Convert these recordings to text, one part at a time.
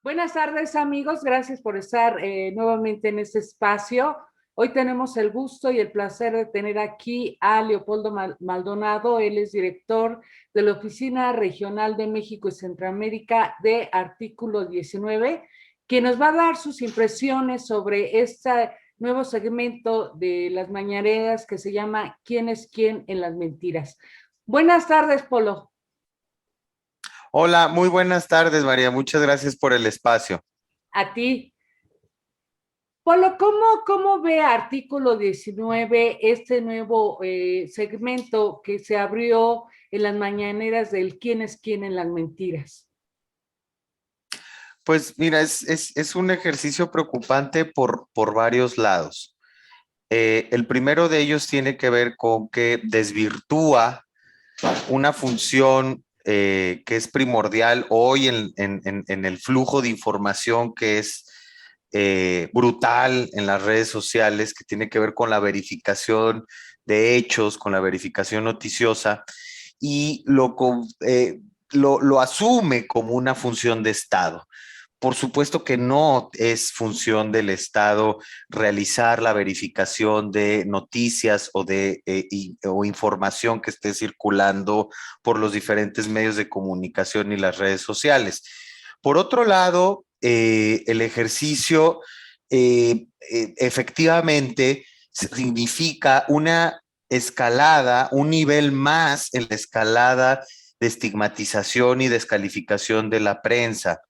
Buenas tardes, amigos. Gracias por estar nuevamente en este espacio. Hoy tenemos el gusto y el placer de tener aquí a Leopoldo Maldonado. Él es director de la Oficina Regional de México y Centroamérica de Artículo 19, quien nos va a dar sus impresiones sobre este nuevo segmento de las mañaneras que se llama ¿Quién es quién en las mentiras? Buenas tardes, Polo. Hola, muy buenas tardes, María. Muchas gracias por el espacio. A ti. Polo, ¿cómo ve Artículo 19 este nuevo segmento que se abrió en las mañaneras del quién es quién en las mentiras? Pues mira, es un ejercicio preocupante por varios lados. El primero de ellos tiene que ver con que desvirtúa una función que es primordial hoy en el flujo de información que es brutal en las redes sociales, que tiene que ver con la verificación de hechos, con la verificación noticiosa, y lo asume como una función de Estado. Por supuesto que no es función del Estado realizar la verificación de noticias o información que esté circulando por los diferentes medios de comunicación y las redes sociales. Por otro lado, el ejercicio efectivamente significa una escalada, un nivel más en la escalada de estigmatización y descalificación de la prensa.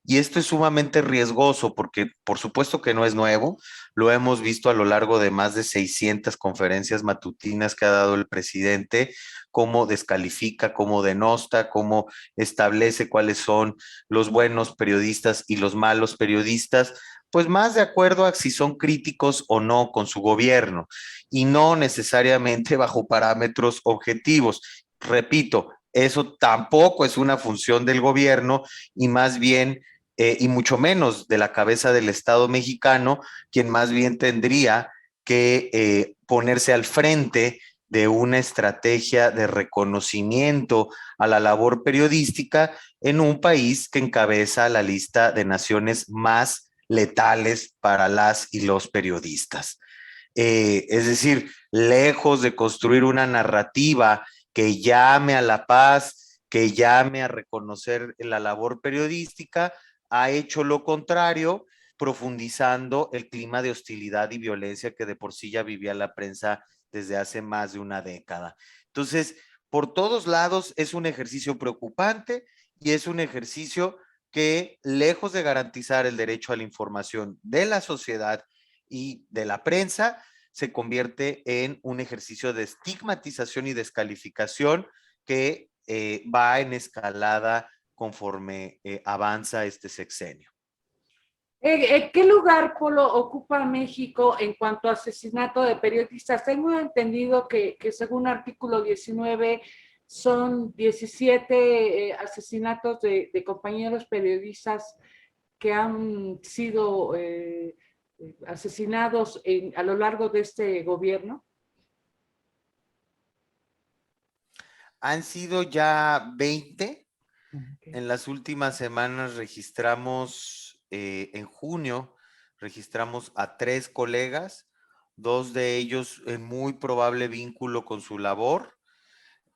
Y esto es sumamente riesgoso porque por supuesto que no es nuevo, lo hemos visto a lo largo de más de 600 conferencias matutinas que ha dado el presidente, cómo descalifica, cómo denosta, cómo establece cuáles son los buenos periodistas y los malos periodistas, pues más de acuerdo a si son críticos o no con su gobierno y no necesariamente bajo parámetros objetivos. Repito, eso tampoco es una función del gobierno y más bien y mucho menos de la cabeza del Estado mexicano, quien más bien tendría que ponerse al frente de una estrategia de reconocimiento a la labor periodística en un país que encabeza la lista de naciones más letales para las y los periodistas. Es decir, lejos de construir una narrativa que llame a la paz, que llame a reconocer la labor periodística, ha hecho lo contrario, profundizando el clima de hostilidad y violencia que de por sí ya vivía la prensa desde hace más de una década. Entonces, por todos lados es un ejercicio preocupante y es un ejercicio que, lejos de garantizar el derecho a la información de la sociedad y de la prensa, se convierte en un ejercicio de estigmatización y descalificación que va en escalada conforme avanza este sexenio. ¿Qué lugar, Polo, ocupa México en cuanto a asesinato de periodistas? Tengo entendido que según Artículo 19 son 17 asesinatos de compañeros periodistas que han sido asesinados a lo largo de este gobierno. Han sido ya 20. Okay. En las últimas semanas registramos, en junio, registramos a 3 colegas, 2 de ellos en muy probable vínculo con su labor.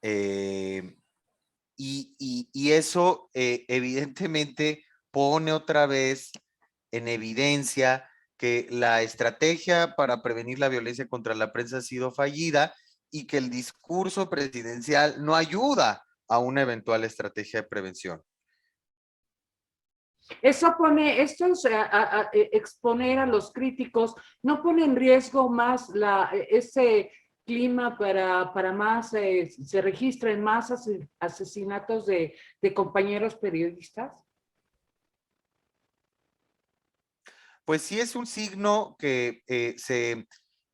Eh, y eso evidentemente pone otra vez en evidencia que la estrategia para prevenir la violencia contra la prensa ha sido fallida y que el discurso presidencial no ayuda a una eventual estrategia de prevención. Eso pone, esto es exponer a los críticos, no pone en riesgo más ese clima para más, se registren más asesinatos de compañeros periodistas. Pues sí es un signo que se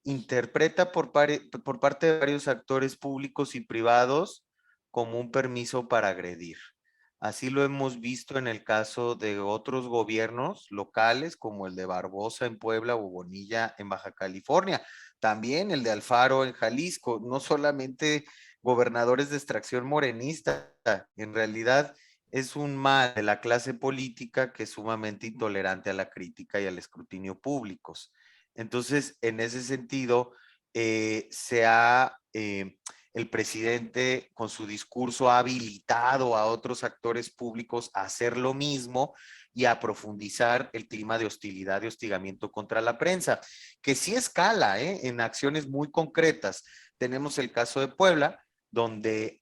interpreta por parte de varios actores públicos y privados como un permiso para agredir. Así lo hemos visto en el caso de otros gobiernos locales, como el de Barbosa en Puebla o Bonilla en Baja California. También el de Alfaro en Jalisco. No solamente gobernadores de extracción morenista, en realidad es un mal de la clase política que es sumamente intolerante a la crítica y al escrutinio públicos. Entonces, en ese sentido, el presidente con su discurso ha habilitado a otros actores públicos a hacer lo mismo y a profundizar el clima de hostilidad y hostigamiento contra la prensa, que sí escala en acciones muy concretas. Tenemos el caso de Puebla, donde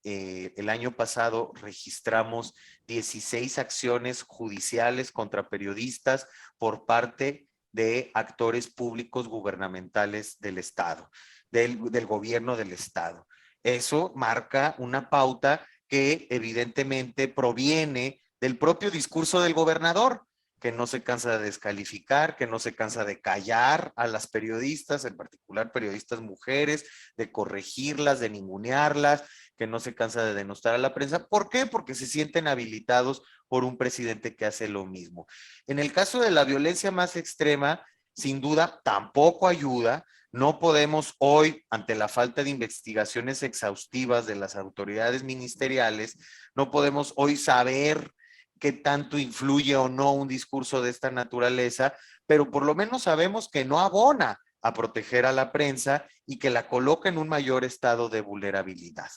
el año pasado registramos 16 acciones judiciales contra periodistas por parte de actores públicos gubernamentales del Estado, del gobierno del Estado. Eso marca una pauta que evidentemente proviene del propio discurso del gobernador, que no se cansa de descalificar, que no se cansa de callar a las periodistas, en particular periodistas mujeres, de corregirlas, de ningunearlas, que no se cansa de denostar a la prensa. ¿Por qué? Porque se sienten habilitados por un presidente que hace lo mismo. En el caso de la violencia más extrema, sin duda, tampoco ayuda. No podemos hoy, ante la falta de investigaciones exhaustivas de las autoridades ministeriales, no podemos hoy saber qué tanto influye o no un discurso de esta naturaleza, pero por lo menos sabemos que no abona a proteger a la prensa y que la coloca en un mayor estado de vulnerabilidad.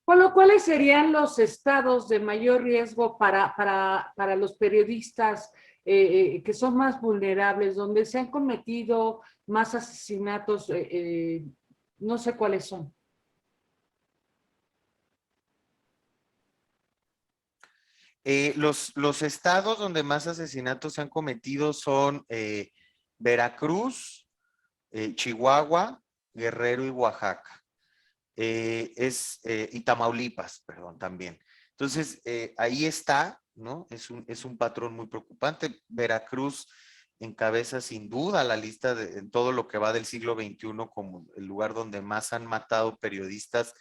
Bueno, ¿cuáles serían los estados de mayor riesgo para los periodistas que son más vulnerables, donde se han cometido más asesinatos? No sé cuáles son. Los estados donde más asesinatos se han cometido son Veracruz, Chihuahua, Guerrero y Oaxaca. Y Tamaulipas, perdón, también. Entonces, ahí está, ¿no? Es un patrón muy preocupante. Veracruz encabeza sin duda la lista en todo lo que va del siglo XXI como el lugar donde más han matado periodistas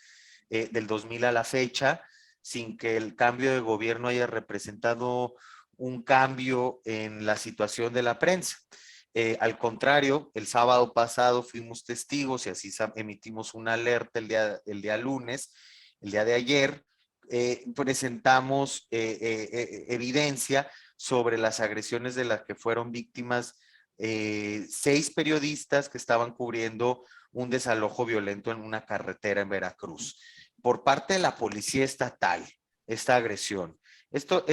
del 2000 a la fecha, sin que el cambio de gobierno haya representado un cambio en la situación de la prensa. Al contrario, el sábado pasado fuimos testigos y así emitimos una alerta el día lunes, el día de ayer, presentamos evidencia sobre las agresiones de las que fueron víctimas 6 periodistas que estaban cubriendo un desalojo violento en una carretera en Veracruz por parte de la policía estatal, esta agresión. Esto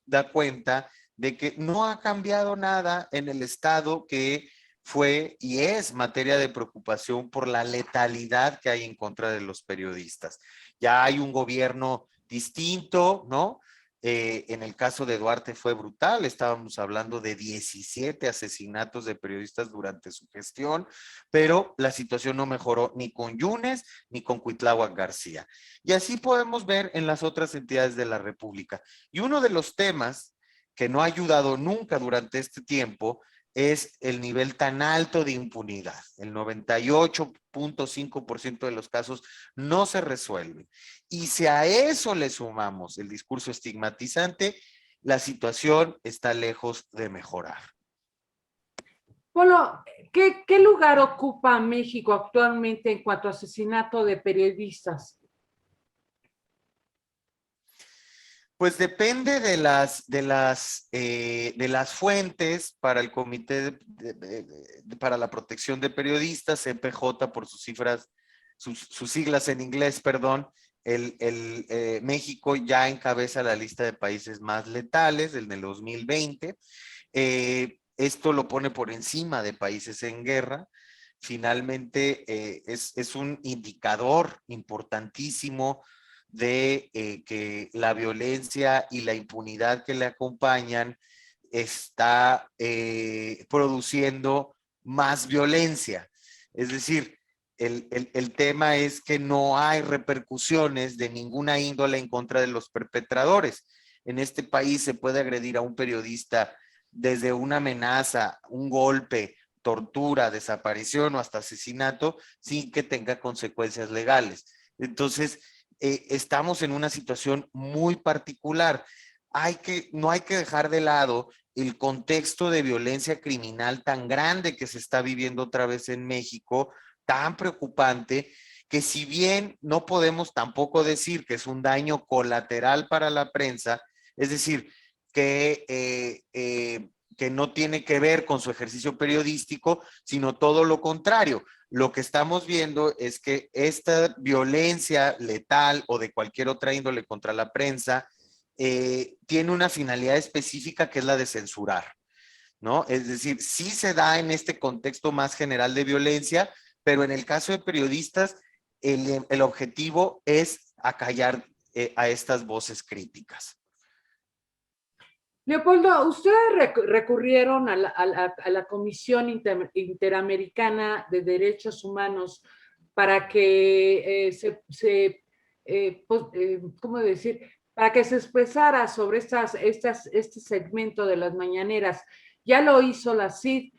da cuenta de que no ha cambiado nada en el Estado, que fue y es materia de preocupación por la letalidad que hay en contra de los periodistas. Ya hay un gobierno distinto, ¿no? En el caso de Duarte fue brutal, estábamos hablando de 17 asesinatos de periodistas durante su gestión, pero la situación no mejoró ni con Yunes ni con Cuitláhuac García. Y así podemos ver en las otras entidades de la República. Y uno de los temas que no ha ayudado nunca durante este tiempo es el nivel tan alto de impunidad. El 98.5% de los casos no se resuelven. Y si a eso le sumamos el discurso estigmatizante, la situación está lejos de mejorar. Bueno, ¿qué lugar ocupa México actualmente en cuanto a asesinato de periodistas? Pues depende de las fuentes para el Comité para la Protección de Periodistas, CPJ por sus cifras, sus siglas en inglés, perdón. México ya encabeza la lista de países más letales del 2020. Esto lo pone por encima de países en guerra. Finalmente, es un indicador importantísimo de que la violencia y la impunidad que le acompañan está produciendo más violencia. Es decir, el tema es que no hay repercusiones de ninguna índole en contra de los perpetradores. En este país se puede agredir a un periodista desde una amenaza, un golpe, tortura, desaparición o hasta asesinato sin que tenga consecuencias legales. Entonces, estamos en una situación muy particular. No hay que dejar de lado el contexto de violencia criminal tan grande que se está viviendo otra vez en México, tan preocupante, que si bien no podemos tampoco decir que es un daño colateral para la prensa, es decir, que no tiene que ver con su ejercicio periodístico, sino todo lo contrario. Lo que estamos viendo es que esta violencia letal o de cualquier otra índole contra la prensa tiene una finalidad específica que es la de censurar, ¿no? Es decir, sí se da en este contexto más general de violencia, pero en el caso de periodistas, el objetivo es acallar a estas voces críticas. Leopoldo, ustedes recurrieron a la Comisión Interamericana de Derechos Humanos para que ¿cómo decir? Para que se expresara sobre este segmento de las mañaneras. Ya lo hizo la CID,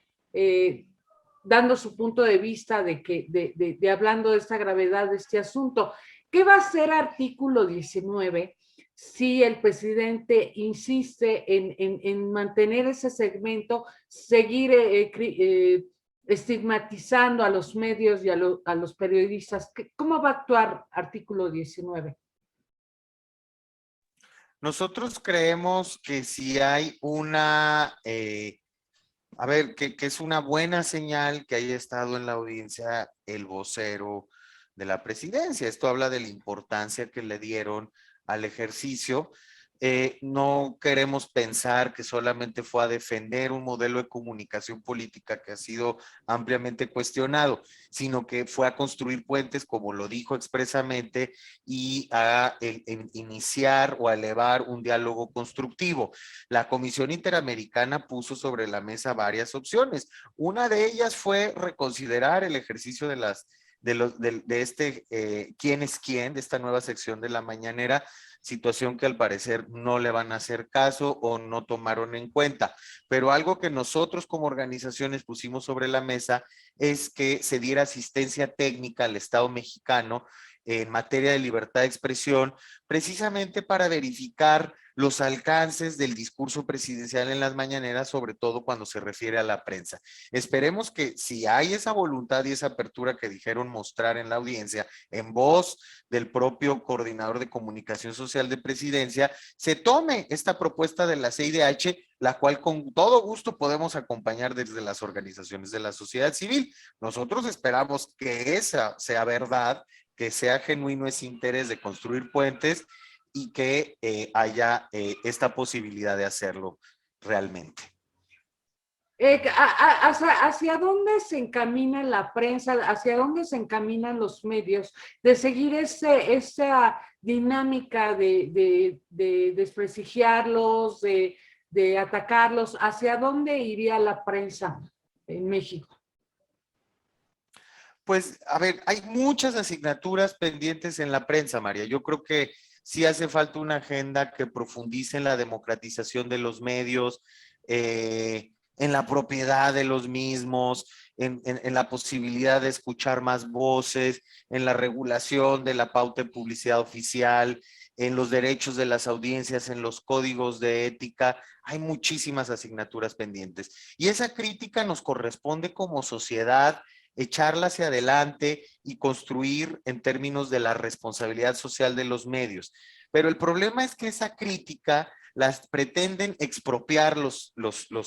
dando su punto de vista de hablando de esta gravedad de este asunto. ¿Qué va a ser artículo 19? Si el presidente insiste en mantener ese segmento, seguir estigmatizando a los medios y a los periodistas, ¿cómo va a actuar artículo 19? Nosotros creemos que si hay que es una buena señal que haya estado en la audiencia el vocero de la presidencia. Esto habla de la importancia que le dieron al ejercicio. No queremos pensar que solamente fue a defender un modelo de comunicación política que ha sido ampliamente cuestionado, sino que fue a construir puentes, como lo dijo expresamente, y a iniciar o a elevar un diálogo constructivo. La Comisión Interamericana puso sobre la mesa varias opciones. Una de ellas fue reconsiderar el ejercicio de quién es quién, de esta nueva sección de la mañanera, situación que al parecer no le van a hacer caso o no tomaron en cuenta. Pero algo que nosotros como organizaciones pusimos sobre la mesa es que se diera asistencia técnica al Estado mexicano en materia de libertad de expresión, precisamente para verificar los alcances del discurso presidencial en las mañaneras, sobre todo cuando se refiere a la prensa. Esperemos que si hay esa voluntad y esa apertura que dijeron mostrar en la audiencia, en voz del propio coordinador de comunicación social de presidencia, se tome esta propuesta de la CIDH, la cual con todo gusto podemos acompañar desde las organizaciones de la sociedad civil. Nosotros esperamos que esa sea verdad, que sea genuino ese interés de construir puentes y que haya esta posibilidad de hacerlo realmente. ¿Hacia dónde se encamina la prensa, hacia dónde se encaminan los medios de seguir esa dinámica de desprestigiarlos, de atacarlos? ¿Hacia dónde iría la prensa en México? Pues, a ver, hay muchas asignaturas pendientes en la prensa, María. Yo creo que sí hace falta una agenda que profundice en la democratización de los medios, en la propiedad de los mismos, en la posibilidad de escuchar más voces, en la regulación de la pauta de publicidad oficial, en los derechos de las audiencias, en los códigos de ética. Hay muchísimas asignaturas pendientes. Y esa crítica nos corresponde como sociedad echarla hacia adelante y construir en términos de la responsabilidad social de los medios. Pero el problema es que esa crítica las pretenden expropiar los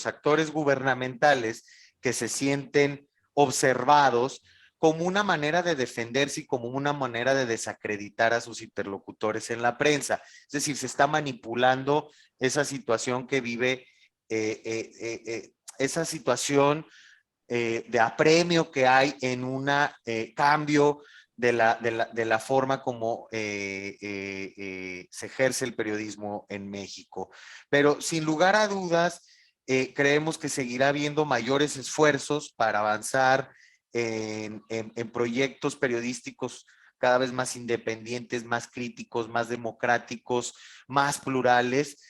actores gubernamentales que se sienten observados como una manera de defenderse y como una manera de desacreditar a sus interlocutores en la prensa. Es decir, se está manipulando esa situación que vive, esa situación de apremio que hay en un cambio de la forma como se ejerce el periodismo en México. Pero sin lugar a dudas, creemos que seguirá habiendo mayores esfuerzos para avanzar en proyectos periodísticos cada vez más independientes, más críticos, más democráticos, más plurales,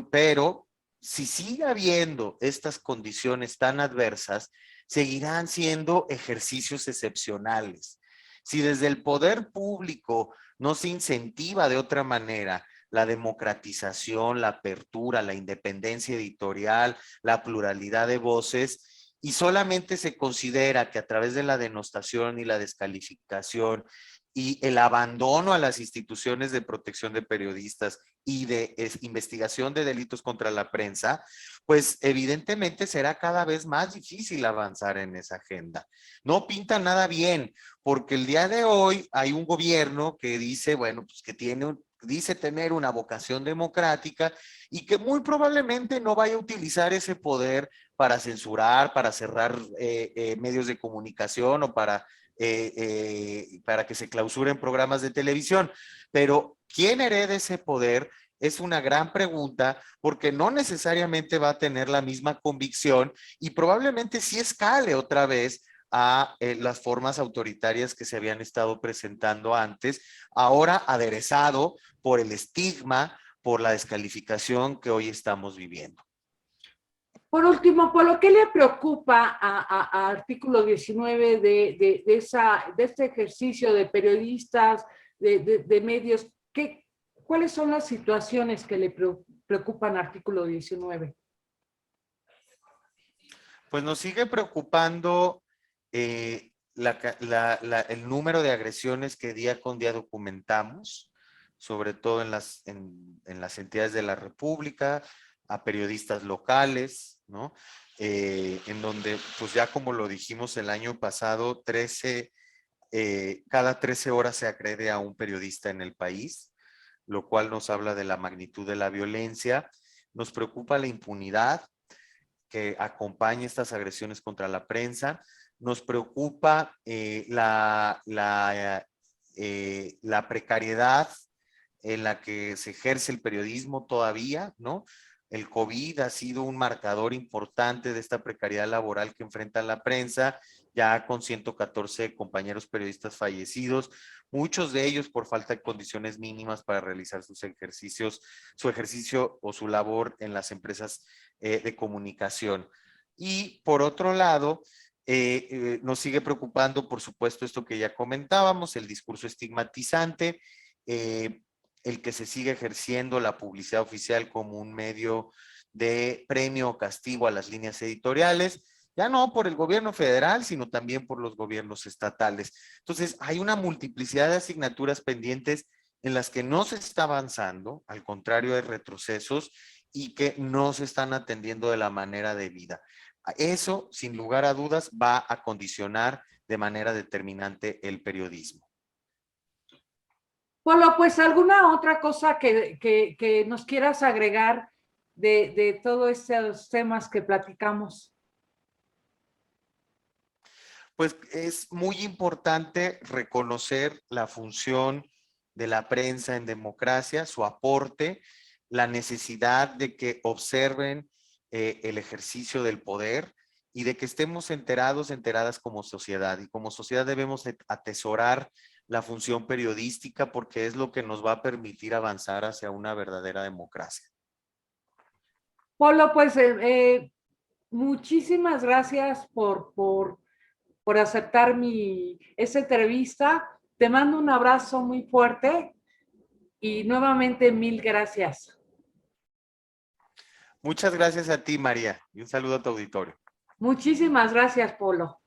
pero si sigue habiendo estas condiciones tan adversas, seguirán siendo ejercicios excepcionales. Si desde el poder público no se incentiva de otra manera la democratización, la apertura, la independencia editorial, la pluralidad de voces, y solamente se considera que a través de la denostación y la descalificación y el abandono a las instituciones de protección de periodistas y de investigación de delitos contra la prensa, pues evidentemente será cada vez más difícil avanzar en esa agenda. No pinta nada bien, porque el día de hoy hay un gobierno que dice, bueno, pues que dice tener una vocación democrática y que muy probablemente no vaya a utilizar ese poder para censurar, para cerrar medios de comunicación o para que se clausuren programas de televisión. Pero ¿quién hereda ese poder? Es una gran pregunta porque no necesariamente va a tener la misma convicción y probablemente sí escale otra vez a las formas autoritarias que se habían estado presentando antes, ahora aderezado por el estigma, por la descalificación que hoy estamos viviendo. Por último, ¿por lo que le preocupa a Artículo 19 de este ejercicio de periodistas, de medios? ¿Cuáles son las situaciones que le preocupan a Artículo 19? Pues nos sigue preocupando el número de agresiones que día con día documentamos, sobre todo en las entidades de la República, a periodistas locales, ¿no? En donde, pues ya como lo dijimos el año pasado, cada 13 horas se agrede a un periodista en el país, lo cual nos habla de la magnitud de la violencia. Nos preocupa la impunidad que acompaña estas agresiones contra la prensa. Nos preocupa la precariedad en la que se ejerce el periodismo todavía, ¿no? El COVID ha sido un marcador importante de esta precariedad laboral que enfrenta la prensa, ya con 114 compañeros periodistas fallecidos, muchos de ellos por falta de condiciones mínimas para realizar su ejercicio o su labor en las empresas de comunicación. Y por otro lado, nos sigue preocupando, por supuesto, esto que ya comentábamos, el discurso estigmatizante, el que se sigue ejerciendo la publicidad oficial como un medio de premio o castigo a las líneas editoriales, ya no por el gobierno federal, sino también por los gobiernos estatales. Entonces, hay una multiplicidad de asignaturas pendientes en las que no se está avanzando, al contrario de retrocesos, y que no se están atendiendo de la manera debida. Eso, sin lugar a dudas, va a condicionar de manera determinante el periodismo. Polo, pues alguna otra cosa que nos quieras agregar de todos estos temas que platicamos. Pues es muy importante reconocer la función de la prensa en democracia, su aporte, la necesidad de que observen el ejercicio del poder y de que estemos enteradas como sociedad. Y como sociedad debemos atesorar la función periodística porque es lo que nos va a permitir avanzar hacia una verdadera democracia. Polo, pues muchísimas gracias por aceptar esta entrevista. Te mando un abrazo muy fuerte y nuevamente mil gracias. Muchas gracias a ti, María, y un saludo a tu auditorio. Muchísimas gracias, Polo.